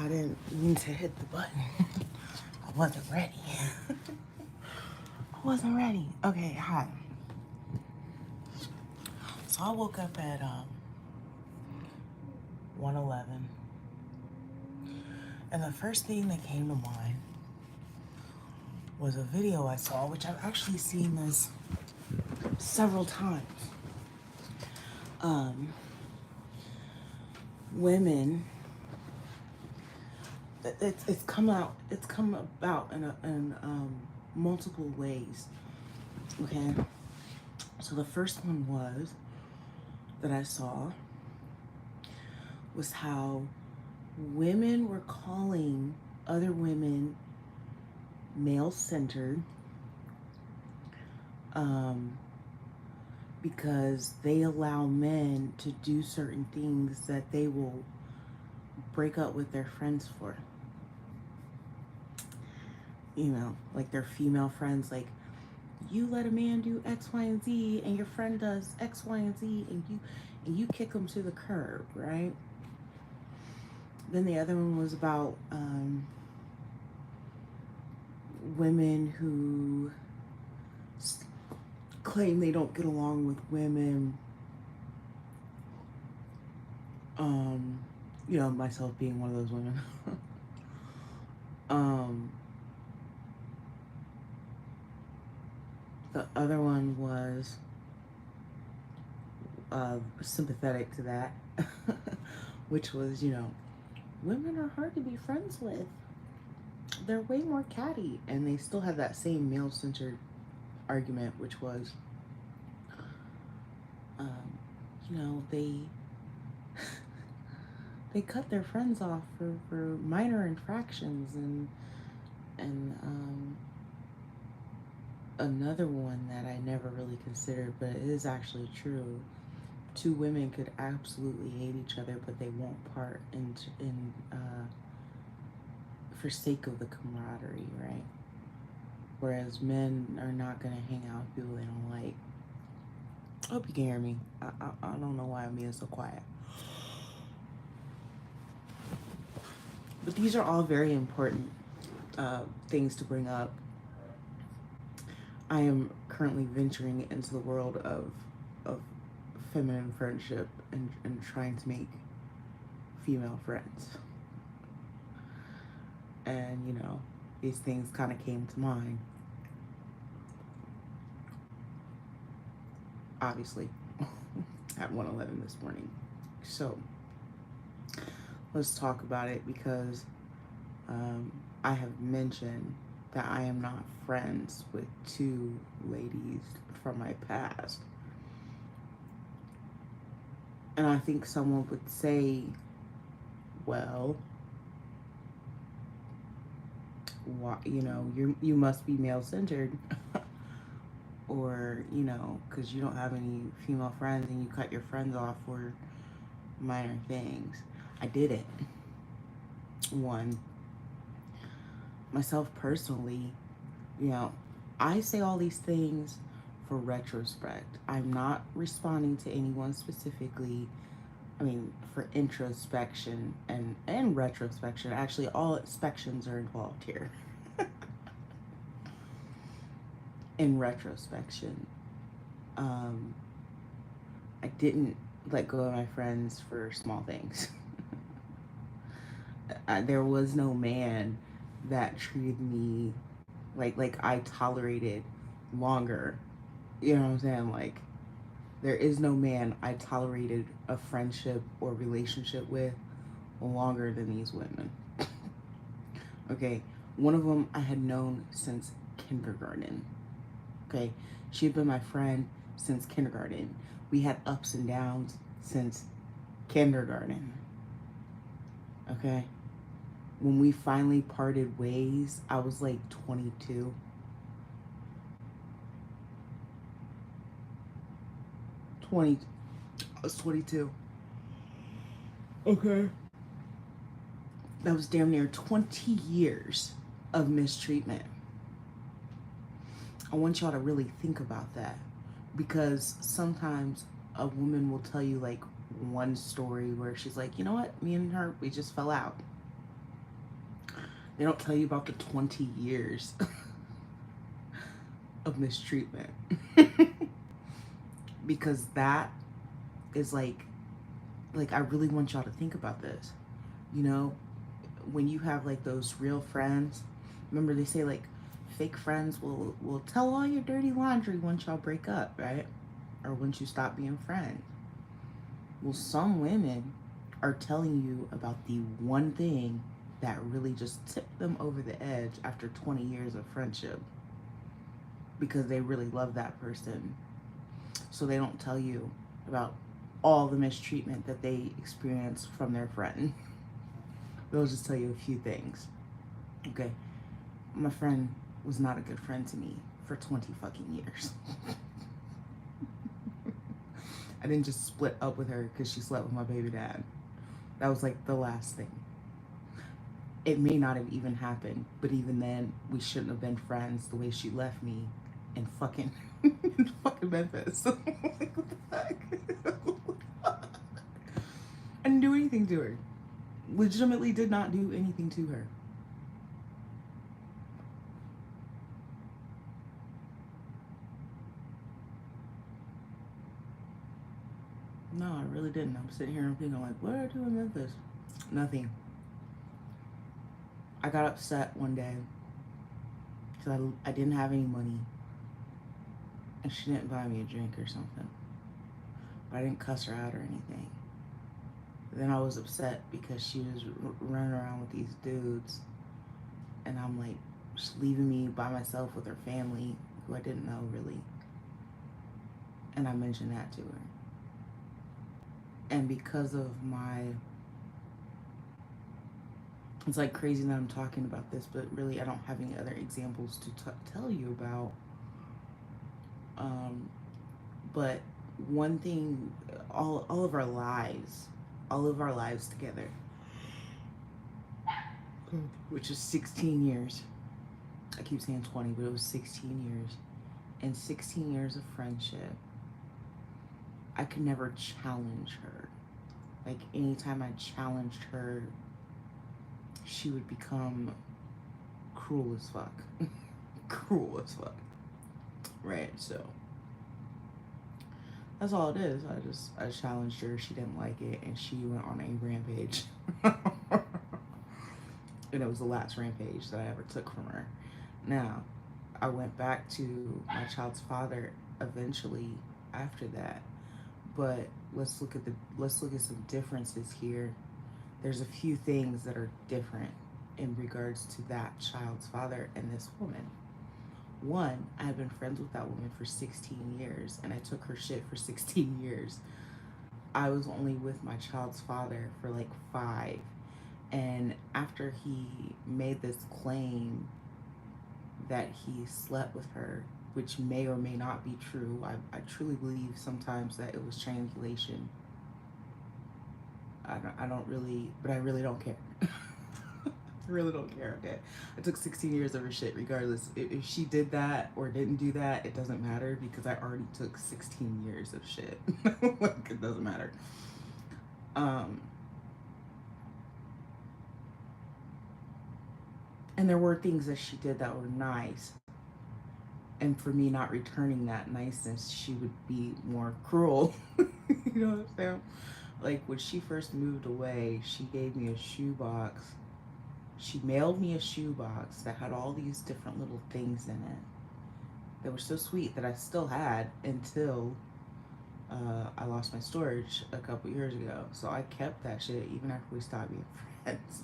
I didn't mean to hit the button. I wasn't ready. I wasn't ready. Okay, hi. So I woke up at 1:11, and the first thing that came to mind was a video I saw, which I've actually seen this several times. Women, it's come about in multiple ways. Okay, so the first one that I saw was how women were calling other women male-centered because they allow men to do certain things that they will break up with their friends for. You know, like their female friends, like, you let a man do X, Y, and Z, and your friend does X, Y, and Z, and you kick them to the curb, right? Then the other one was about women who claim they don't get along with women. You know, myself being one of those women. The other one was sympathetic to that, which was, you know, women are hard to be friends with. They're way more catty. And they still have that same male-centered argument, which was, you know, they cut their friends off for minor infractions, and another one that I never really considered, but it is actually true. Two women could absolutely hate each other, but they won't part in for sake of the camaraderie, right? Whereas men are not gonna hang out with people they don't like. I hope you can hear me. I don't know why I'm being so quiet. But these are all very important things to bring up. I am currently venturing into the world of feminine friendship and trying to make female friends. And, you know, these things kind of came to mind. Obviously, at 1:11 this morning. So, let's talk about it, because I have mentioned that I am not friends with two ladies from my past. And I think someone would say, well, why, you know, you must be male-centered. Or, you know, because you don't have any female friends and you cut your friends off for minor things. I did it. One, myself personally, you know, I say all these things for retrospect. I'm not responding to anyone specifically. I mean, for introspection and retrospection. Actually, all inspections are involved here. In retrospection, I didn't let go of my friends for small things. There was no man that treated me like I tolerated longer. You know what I'm saying? Like, there is no man I tolerated a friendship or relationship with longer than these women. Okay, one of them I had known since kindergarten. Okay, she had been my friend since kindergarten. We had ups and downs since kindergarten. Okay, when we finally parted ways, I was like 22. I was 22. Okay. That was damn near 20 years of mistreatment. I want y'all to really think about that, because sometimes a woman will tell you like one story where she's like, you know what, me and her, we just fell out. They don't tell you about the 20 years of mistreatment. Because that is like I really want y'all to think about this. You know, when you have like those real friends, remember they say like fake friends will tell all your dirty laundry once y'all break up, right? Or once you stop being friends. Well, some women are telling you about the one thing that really just tipped them over the edge after 20 years of friendship, because they really love that person. So they don't tell you about all the mistreatment that they experienced from their friend. They'll just tell you a few things. Okay, my friend was not a good friend to me for 20 fucking years. I didn't just split up with her because she slept with my baby dad. That was like the last thing. It may not have even happened, but even then, we shouldn't have been friends the way she left me in fucking, in fucking Memphis. Like, what the fuck? I didn't do anything to her. Legitimately did not do anything to her. No, I really didn't. I'm sitting here and thinking like, what did I do in Memphis? Nothing. I got upset one day because I didn't have any money and she didn't buy me a drink or something. But I didn't cuss her out or anything. Then I was upset because she was running around with these dudes and I'm like, just leaving me by myself with her family who I didn't know really. And I mentioned that to her. And because of my, it's like crazy that I'm talking about this, but really I don't have any other examples to tell you about. But one thing, all of our lives, together, which is 16 years. I keep saying 20, but it was 16 years. And 16 years of friendship, I could never challenge her. Like anytime I challenged her, she would become cruel as fuck. Cruel as fuck. Right, so that's all it is. I challenged her, she didn't like it, and she went on a rampage. And it was the last rampage that I ever took from her. Now, I went back to my child's father eventually after that. But let's look at some differences here. There's a few things that are different in regards to that child's father and this woman. One, I had been friends with that woman for 16 years and I took her shit for 16 years. I was only with my child's father for like 5. And after he made this claim that he slept with her, which may or may not be true, I truly believe sometimes that it was triangulation. I don't really, but I really don't care. I really don't care, okay? I took 16 years of her shit regardless. If she did that or didn't do that, it doesn't matter because I already took 16 years of shit. Like, it doesn't matter. And there were things that she did that were nice. And for me not returning that niceness, she would be more cruel. You know what I'm saying? Like when she first moved away, she gave me a shoebox. She mailed me a shoebox that had all these different little things in it that were so sweet that I still had until I lost my storage a couple years ago. So I kept that shit even after we stopped being friends.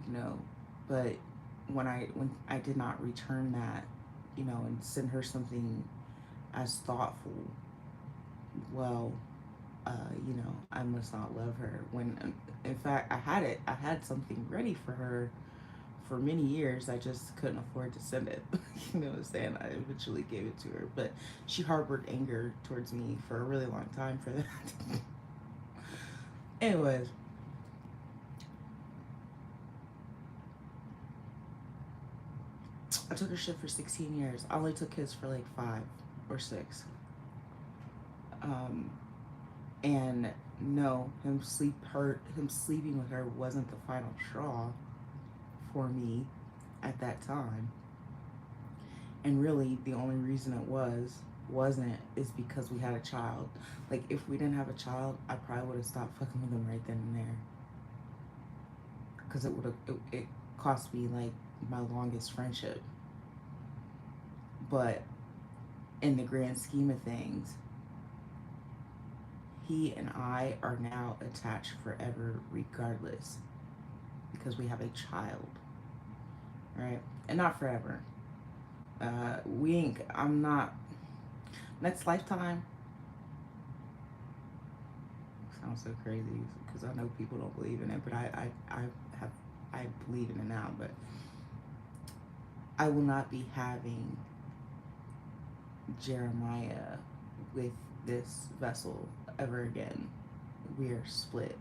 You know, but when I did not return that, you know, and send her something as thoughtful, well, you know, I must not love her. When in fact I had something ready for her for many years. I just couldn't afford to send it. You know what I'm saying? I eventually gave it to her, but she harbored anger towards me for a really long time for that. Anyways, I took her shit for 16 years. I only took his for like 5 or 6. And no, him sleeping with her wasn't the final straw for me at that time. And really, the only reason it wasn't is because we had a child. Like, if we didn't have a child, I probably would have stopped fucking with him right then and there. Because it cost me like my longest friendship. But in the grand scheme of things, he and I are now attached forever, regardless, because we have a child, right? And not forever. We ain't. I'm not. Next lifetime sounds so crazy because I know people don't believe in it, but I believe in it now. But I will not be having Jeremiah with this vessel ever again. We are split.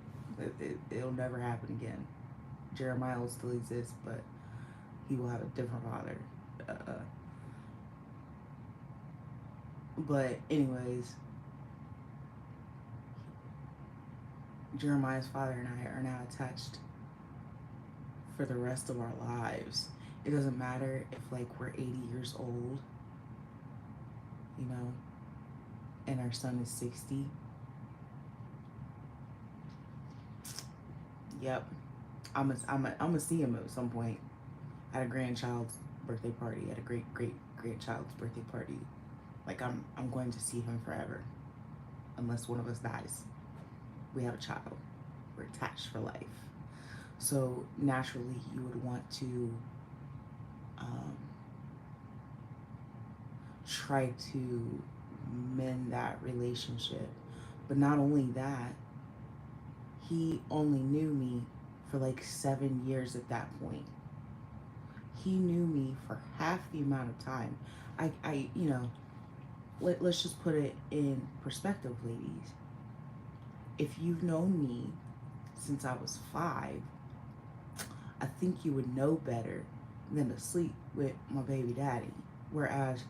It'll never happen again. Jeremiah will still exist, but he will have a different father. But anyways, Jeremiah's father and I are now attached for the rest of our lives. It doesn't matter if like we're 80 years old, you know, and our son is 60. Yep. I'm gonna see him at some point at a grandchild's birthday party, at a great-great-grandchild's birthday party. Like I'm going to see him forever, unless one of us dies. We have a child. We're attached for life. So naturally, you would want to try to mend that relationship. But not only that, he only knew me for like 7 years at that point. He knew me for half the amount of time. Let's just put it in perspective, ladies. If you've known me since I was 5, I think you would know better than to sleep with my baby daddy. Whereas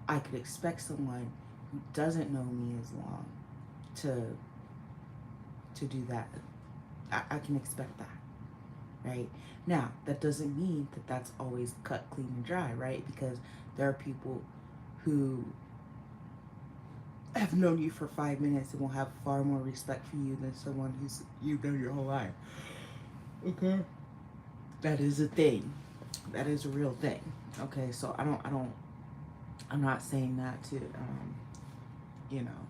I could expect someone who doesn't know me as long to do that. I can expect that, right? Now, that doesn't mean that that's always cut clean and dry, right? Because there are people who have known you for 5 minutes and will have far more respect for you than someone who's you've known your whole life. Okay. That is a thing. That is a real thing. Okay, so I'm not saying that to you know,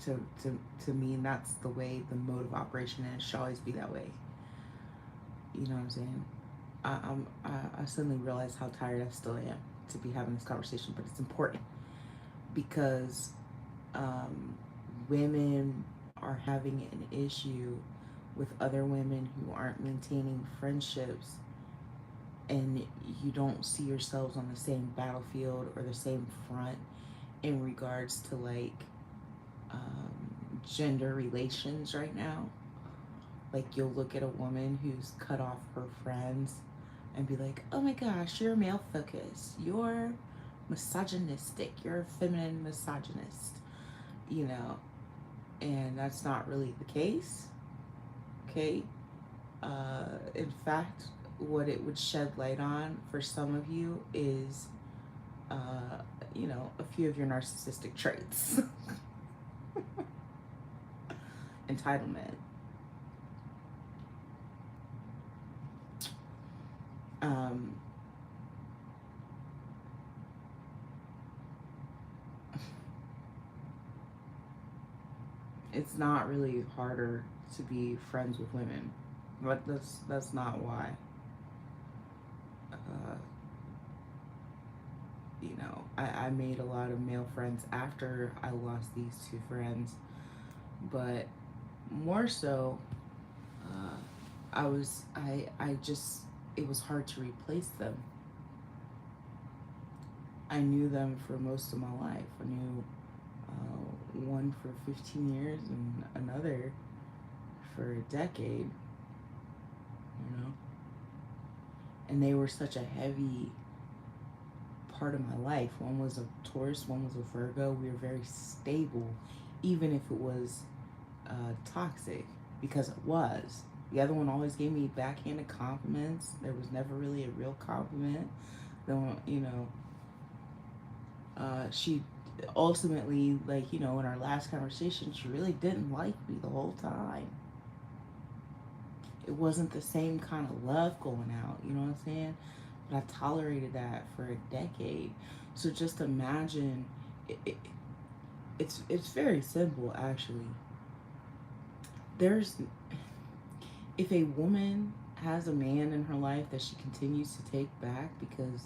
to mean that's the way the mode of operation is. It should always be that way. You know what I'm saying? I suddenly realized how tired I still am to be having this conversation, but it's important because women are having an issue with other women who aren't maintaining friendships, and you don't see yourselves on the same battlefield or the same front in regards to like gender relations right now. Like, you'll look at a woman who's cut off her friends and be like, oh my gosh, you're male focused, you're misogynistic, you're a feminine misogynist, you know, and that's not really the case. Okay. In fact, what it would shed light on for some of you is you know, a few of your narcissistic traits. Entitlement. It's not really harder to be friends with women, but that's not why. You know, I made a lot of male friends after I lost these 2 friends, but more so, I just, it was hard to replace them. I knew them for most of my life. I knew one for 15 years and another for a decade, you know? And they were such a heavy part of my life. One was a Taurus, one was a Virgo. We were very stable even if it was toxic, because it was. The other one always gave me backhanded compliments. There was never really a real compliment. Don't, she ultimately, like, in our last conversation, she really didn't like me the whole time. It wasn't the same kind of love going out, you know what I'm saying? But I tolerated that for a decade. So just imagine, it's very simple actually. There's If a woman has a man in her life that she continues to take back because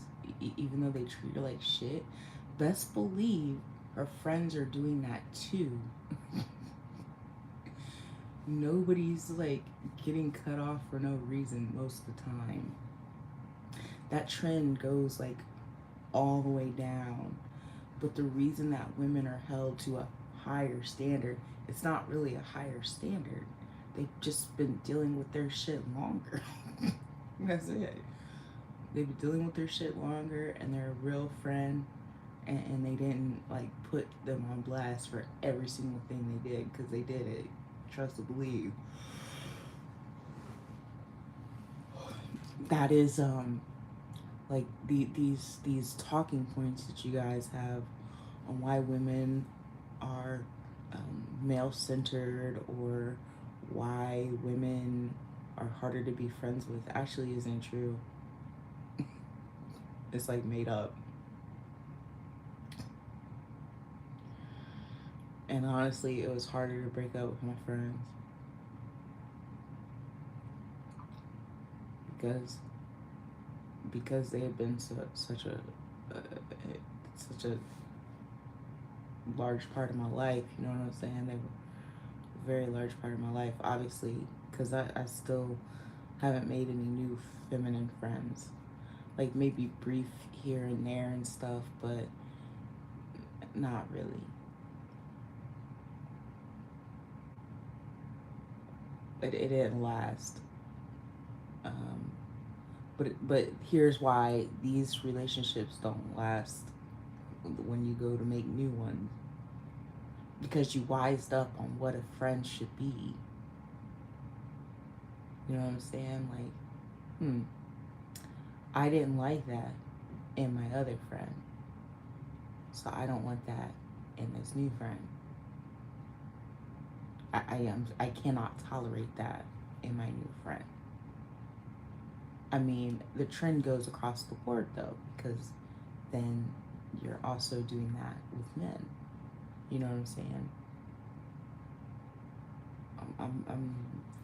even though they treat her like shit, best believe her friends are doing that too. Nobody's like getting cut off for no reason most of the time. That trend goes like all the way down. But the reason that women are held to a higher standard, it's not really a higher standard. They've just been dealing with their shit longer. That's it. They've been dealing with their shit longer, and they're a real friend, and they didn't like put them on blast for every single thing they did, because they did it. Trust and believe. That is like these talking points that you guys have on why women are male centered, or why women are harder to be friends with, actually isn't true. It's like made up. And honestly, it was harder to break up with my friends because they had been such a large part of my life. You know what I'm saying? They were a very large part of my life, obviously, because I still haven't made any new feminine friends. Like maybe brief here and there and stuff, but not really. It didn't last. Um, but here's why these relationships don't last when you go to make new ones, because you wised up on what a friend should be. You know what I'm saying? Like, I didn't like that in my other friend, so I don't want that in this new friend. I cannot tolerate that in my new friend. I mean, the trend goes across the board though, because then you're also doing that with men. You know what I'm saying?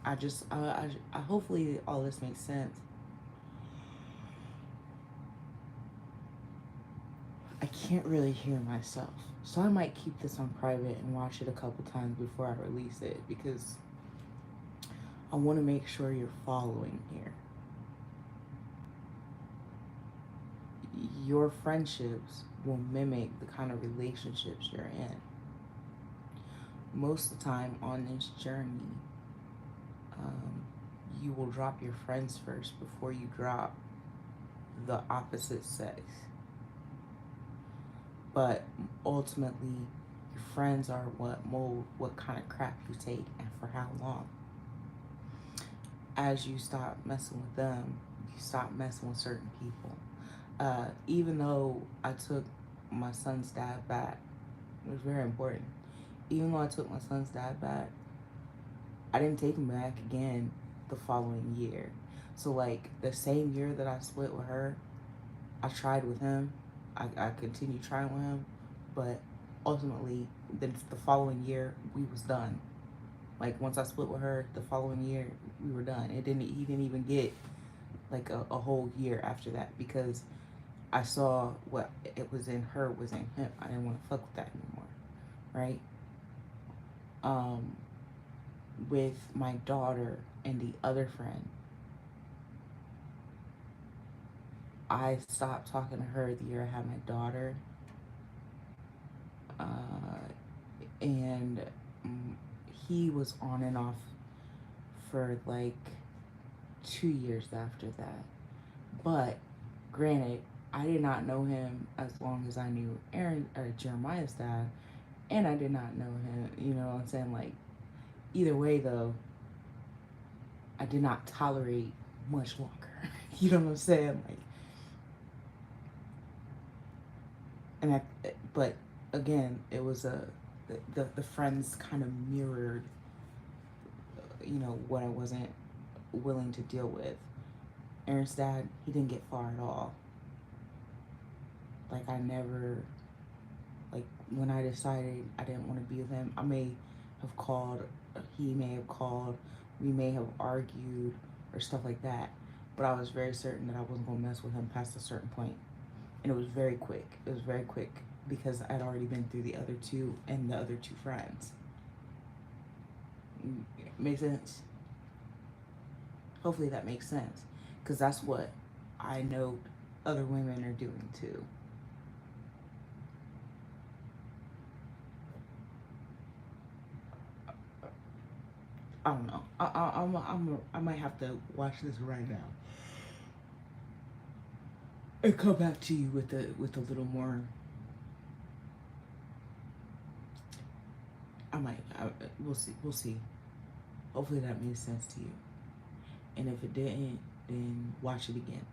I just, I hopefully all this makes sense. I can't really hear myself, so I might keep this on private and watch it a couple times before I release it, because I want to make sure you're following here. Your friendships will mimic the kind of relationships you're in. Most of the time on this journey, you will drop your friends first before you drop the opposite sex. But ultimately, your friends are what mold what kind of crap you take and for how long. As you stop messing with them, you stop messing with certain people. Even though I took my son's dad back, it was very important. Even though I took my son's dad back, I didn't take him back again the following year. So like the same year that I split with her, I tried with him. I continued trying with him, but ultimately the following year we was done. Like once I split with her, the following year we were done. He didn't even get like a whole year after that, because I saw what it was in her was in him. I didn't want to fuck with that anymore, right? With my daughter and the other friend, I stopped talking to her the year I had my daughter, and he was on and off for like 2 years after that. But granted, I did not know him as long as I knew Aaron or Jeremiah's dad, And I did not know him, you know what I'm saying? Like, either way, though, I did not tolerate much longer. You know what I'm saying? Like, and but again, it was the friends kind of mirrored, you know, what I wasn't willing to deal with. Aaron's dad, he didn't get far at all. Like, I never, like, when I decided I didn't want to be with him, I may have called, he may have called, we may have argued or stuff like that. But I was very certain that I wasn't going to mess with him past a certain point. And it was very quick. It was very quick because I'd already been through the other two and the other two friends. Make sense? Hopefully that makes sense. Because that's what I know other women are doing too. I don't know. I might have to watch this right now and come back to you with a little more. We'll see. We'll see. Hopefully that made sense to you. And if it didn't, then watch it again.